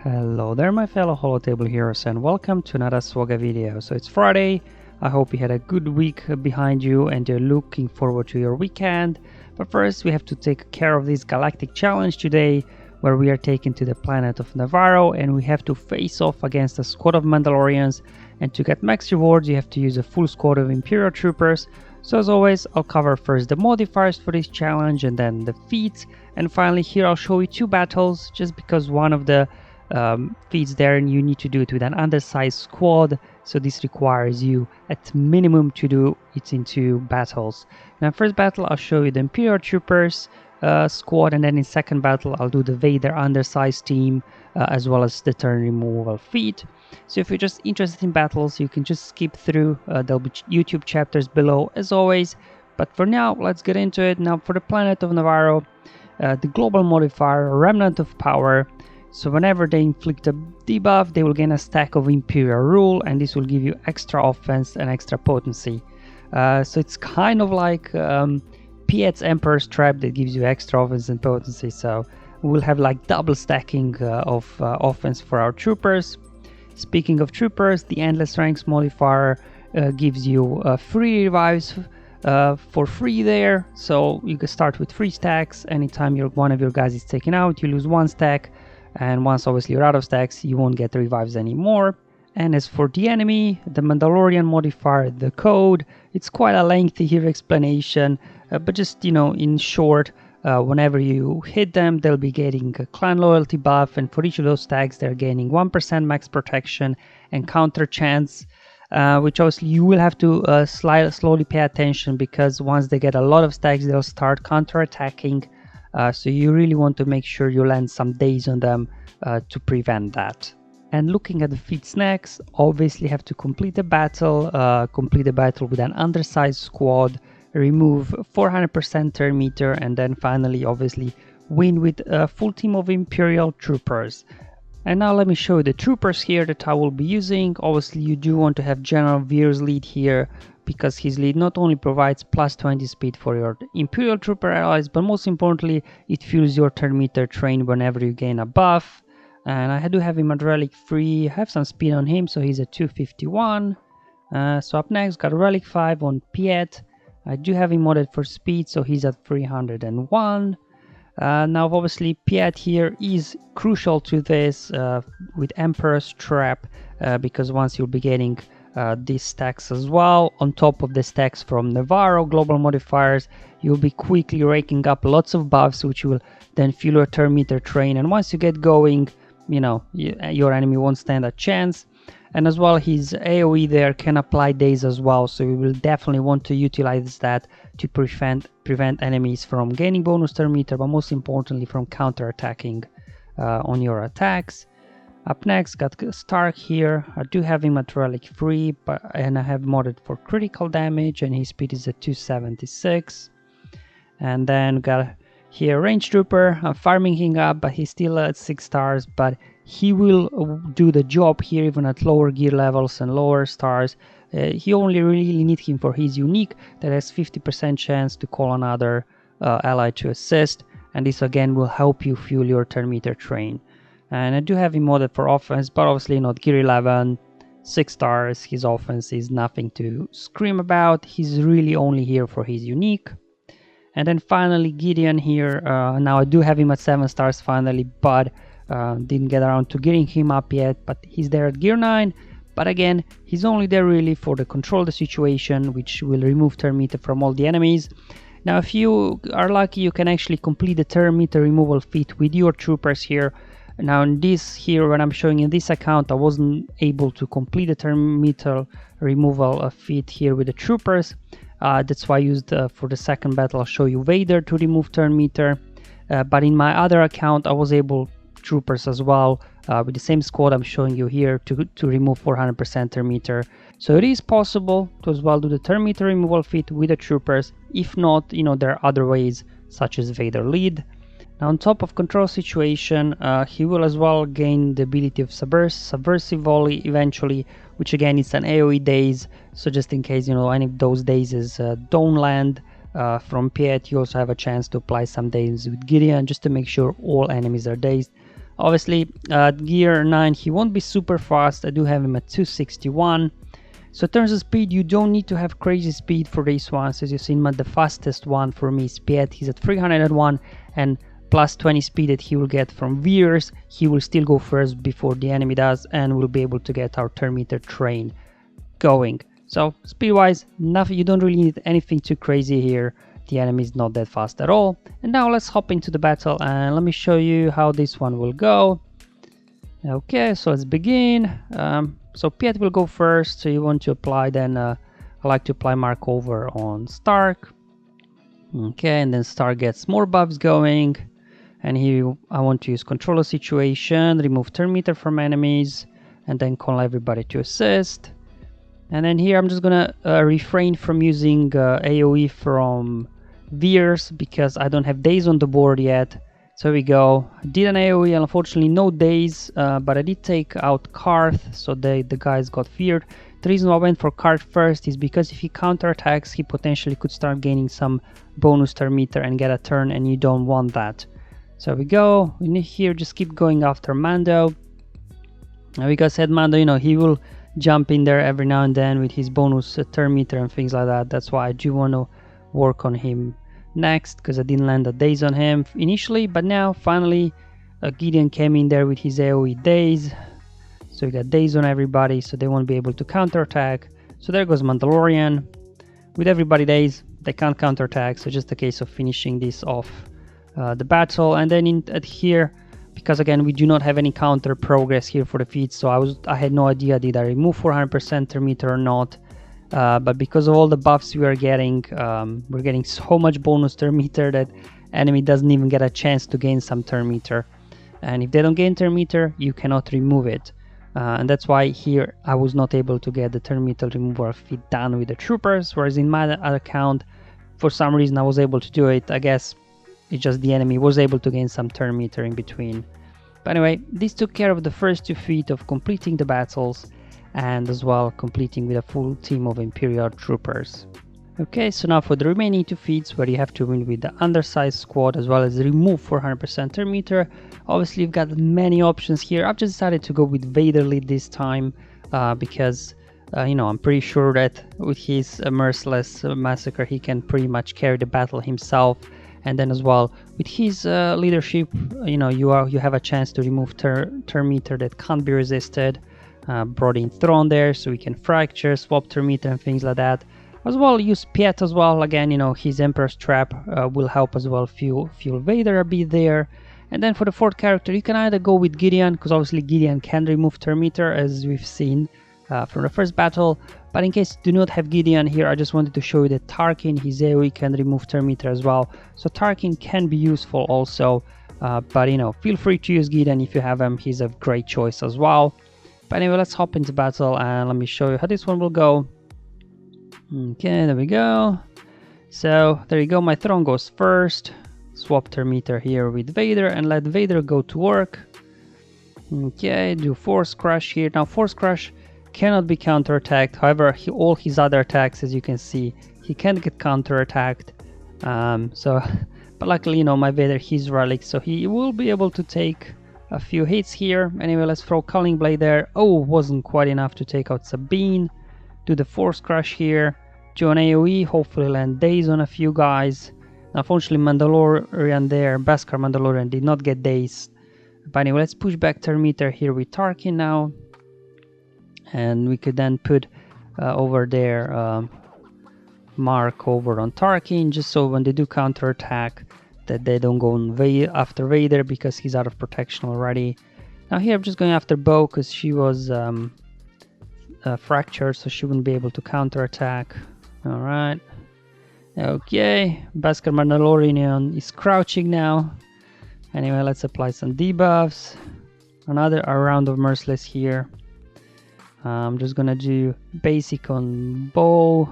Hello there my fellow holotable heroes and welcome to another SWGOH video. So it's Friday, I hope you had a good week behind you and you're looking forward to your weekend. But first we have to take care of this Galactic challenge today, where we are taken to the planet of Nevarro and we have to face off against a squad of Mandalorians, and to get max rewards you have to use a full squad of Imperial troopers. So as always, I'll cover first the modifiers for this challenge and then the feats, and finally here I'll show you two battles, just because one of the feats there and you need to do it with an undersized squad, so this requires you at minimum to do it in two battles. Now first battle I'll show you the Imperial troopers squad, and then in second battle I'll do the Vader undersized team as well as the turn removal feat. So if you're just interested in battles, you can just skip through, there'll be YouTube chapters below as always, but for now let's get into it. Now for the planet of Nevarro, the global modifier Remnant of Power. So whenever they inflict a debuff, they will gain a stack of Imperial rule, and this will give you extra offense and extra potency. So it's kind of like Piet's Emperor's Trap that gives you extra offense and potency. So we'll have like double stacking of offense for our troopers. Speaking of troopers, the Endless Ranks modifier gives you free revives for free there. So you can start with 3 stacks. Anytime one of your guys is taken out, you lose 1 stack. And once obviously you're out of stacks, you won't get the revives anymore. And as for the enemy, the Mandalorian modifier, the code, it's quite a lengthy here explanation, but just, you know, in short, whenever you hit them, they'll be getting a clan loyalty buff, and for each of those stacks they're gaining 1% max protection and counter chance, which obviously you will have to slowly pay attention, because once they get a lot of stacks they'll start counter attacking. So you really want to make sure you land some days on them to prevent that. And looking at the feats next, obviously have to complete the battle with an undersized squad, remove 400% turn meter, and then finally obviously win with a full team of Imperial troopers. And now let me show you the troopers here that I will be using. Obviously you do want to have General Veer's lead here, because his lead not only provides plus 20 speed for your Imperial trooper allies, but most importantly it fuels your turn meter train whenever you gain a buff. And I do have him at relic 3, I have some speed on him, so he's at 251. So up next got relic 5 on Piet. I do have him modded for speed, so he's at 301. Now obviously Piet here is crucial to this with Emperor's Trap, because once you'll be getting these stacks as well, on top of the stacks from Nevarro global modifiers, you'll be quickly raking up lots of buffs, which will then fuel your turn meter train, and once you get going, you know, your enemy won't stand a chance. And as well, his AoE there can apply days as well, so you will definitely want to utilize that to prevent enemies from gaining bonus turn meter, but most importantly from counter attacking on your attacks. Up next got Stark here. I do have him at relic 3, and I have modded for critical damage, and his speed is at 276. And then got here Range Trooper. I'm farming him up, but he's still at 6 stars, but he will do the job here even at lower gear levels and lower stars. He only really need him for his unique that has 50% chance to call another ally to assist, and this again will help you fuel your turn meter train. And I do have him modded for offense, but obviously not gear 11, 6 stars, his offense is nothing to scream about, he's really only here for his unique. And then finally Gideon here, now I do have him at 7 stars finally, but didn't get around to getting him up yet, but he's there at gear 9. But again, he's only there really for the control the situation, which will remove turn meter from all the enemies. Now if you are lucky, you can actually complete the turn meter removal feat with your troopers here. Now in this here, when I'm showing in this account, I wasn't able to complete the turn meter removal feat here with the troopers. That's why I used for the second battle, I'll show you Vader to remove turn meter. But in my other account, I was able troopers as well with the same squad I'm showing you here to remove 400% turn meter. So it is possible to as well do the turn meter removal feat with the troopers. If not, you know, there are other ways such as Vader lead. Now on top of control situation, he will as well gain the ability of subversive volley eventually, which again is an AoE days, so just in case, you know, any of those days don't land from Piet, you also have a chance to apply some days with Gideon just to make sure all enemies are dazed. Obviously, at gear 9, he won't be super fast. I do have him at 261. So in terms of speed, you don't need to have crazy speed for these ones. As you've seen, the fastest one for me is Piet. He's at 301, and plus 20 speed that he will get from Veers. He will still go first before the enemy does, and we'll be able to get our turn meter train going. So speed wise, nothing, you don't really need anything too crazy here. The enemy is not that fast at all. And now let's hop into the battle and let me show you how this one will go. Okay, so let's begin. So Piet will go first, so you want to apply, then I like to apply mark over on Stark. Okay, and then Stark gets more buffs going. And here I want to use controller situation, remove turn meter from enemies, and then call everybody to assist. And then here I'm just gonna refrain from using AoE from Veers because I don't have days on the board yet. So here we go. I did an AoE, unfortunately no days, but I did take out Karth, so the guys got feared. The reason why I went for Karth first is because if he counterattacks, he potentially could start gaining some bonus turn meter and get a turn, and you don't want that. So we go. We need here just keep going after Mando. Like I said, Mando, you know, he will jump in there every now and then with his bonus turn meter and things like that. That's why I do want to work on him next, because I didn't land a daze on him initially, but now finally Gideon came in there with his AoE daze, so we got daze on everybody, so they won't be able to counterattack. So there goes Mandalorian. With everybody daze, they can't counterattack, so just a case of finishing this off the battle. And then at here, because again we do not have any counter progress here for the feats, so I had no idea did I remove 400% turn meter or not. But because of all the buffs we are getting, we're getting so much bonus turn meter that enemy doesn't even get a chance to gain some turn meter. And if they don't gain turn meter, you cannot remove it. And that's why here I was not able to get the turn meter removal feat done with the troopers, whereas in my other account, for some reason I was able to do it. I guess it's just the enemy was able to gain some turn meter in between. But anyway, this took care of the first 2 feats of completing the battles, and as well completing with a full team of Imperial troopers. Okay, so now for the remaining 2 feats where you have to win with the undersized squad as well as remove 400% turn meter. Obviously you've got many options here. I've just decided to go with Vader lead this time because you know, I'm pretty sure that with his merciless massacre he can pretty much carry the battle himself. And then as well with his leadership, you know, you have a chance to remove turn meter that can't be resisted. Brought in Throne there, so we can fracture, swap turn meter and things like that. As well, use Piet as well. Again, you know, his Emperor's Trap will help as well fuel Vader a bit there. And then for the 4th character, you can either go with Gideon, because obviously Gideon can remove turn meter, as we've seen from the first battle. But in case you do not have Gideon here, I just wanted to show you that Tarkin, his AoE can remove turn meter as well. So Tarkin can be useful also. But you know, feel free to use Gideon if you have him. He's a great choice as well. But anyway, let's hop into battle and let me show you how this one will go. Okay, there we go. So there you go, my Throne goes first. Swap turn meter here with Vader and let Vader go to work. Okay, do Force Crush here. Now Force Crush cannot be counterattacked. However, all his other attacks, as you can see, he can get counterattacked. But luckily, you know, my Vader, he's relic, so he will be able to take a few hits here. Anyway, let's throw Culling Blade there. Oh, wasn't quite enough to take out Sabine. Do the Force Crush here. Do an AoE, hopefully land daze on a few guys. Now, unfortunately, Mandalorian there, Beskar Mandalorian did not get daze. But anyway, let's push back turn meter here with Tarkin now. And we could then put over there mark over on Tarkin, just so when they do counterattack, that they don't go after Vader because he's out of protection already. Now here I'm just going after Bo because she was fractured, so she wouldn't be able to counterattack. Alright. Okay, Beskar Mandalorian is crouching now. Anyway, let's apply some debuffs. Another round of Merciless here. I'm just gonna do basic on Bo.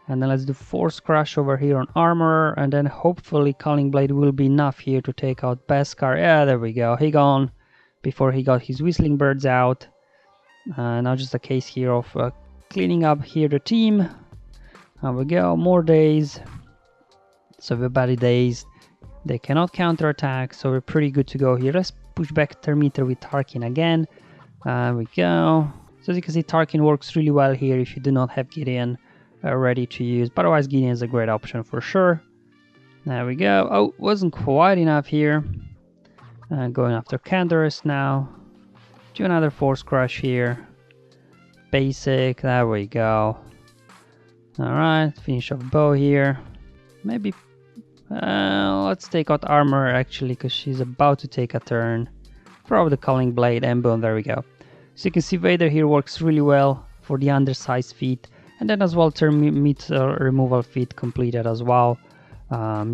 And then let's do Force Crush over here on Armor, and then hopefully Culling Blade will be enough here to take out Beskar. Yeah, there we go. He gone before he got his Whistling Birds out. Now just a case here of cleaning up here the team. There we go. More days. So everybody dazed. They cannot counterattack, so we're pretty good to go here. Let's pushback turn meter with Tarkin again. There we go. So as you can see, Tarkin works really well here if you do not have Gideon ready to use. But otherwise, Gideon is a great option for sure. There we go. Oh, wasn't quite enough here. Going after Canderous now. Do another Force Crush here. Basic, there we go. Alright, finish off Bow here. Maybe, let's take out Armor actually, because she's about to take a turn. Throw the Culling Blade and boom, there we go. So you can see Vader here works really well for the undersized feat. And then as well turn meter removal feat completed as well.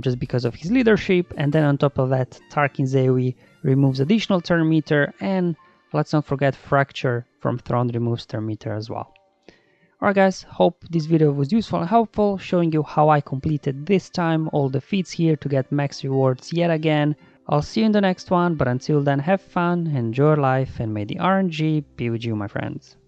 Just because of his leadership. And then on top of that, Tarkin Zewi removes additional turn meter, and let's not forget Fracture from Throne removes turn meter as well. Alright guys, hope this video was useful and helpful, showing you how I completed this time all the feats here to get max rewards yet again. I'll see you in the next one, but until then have fun, enjoy life, and may the RNG be with you, my friends.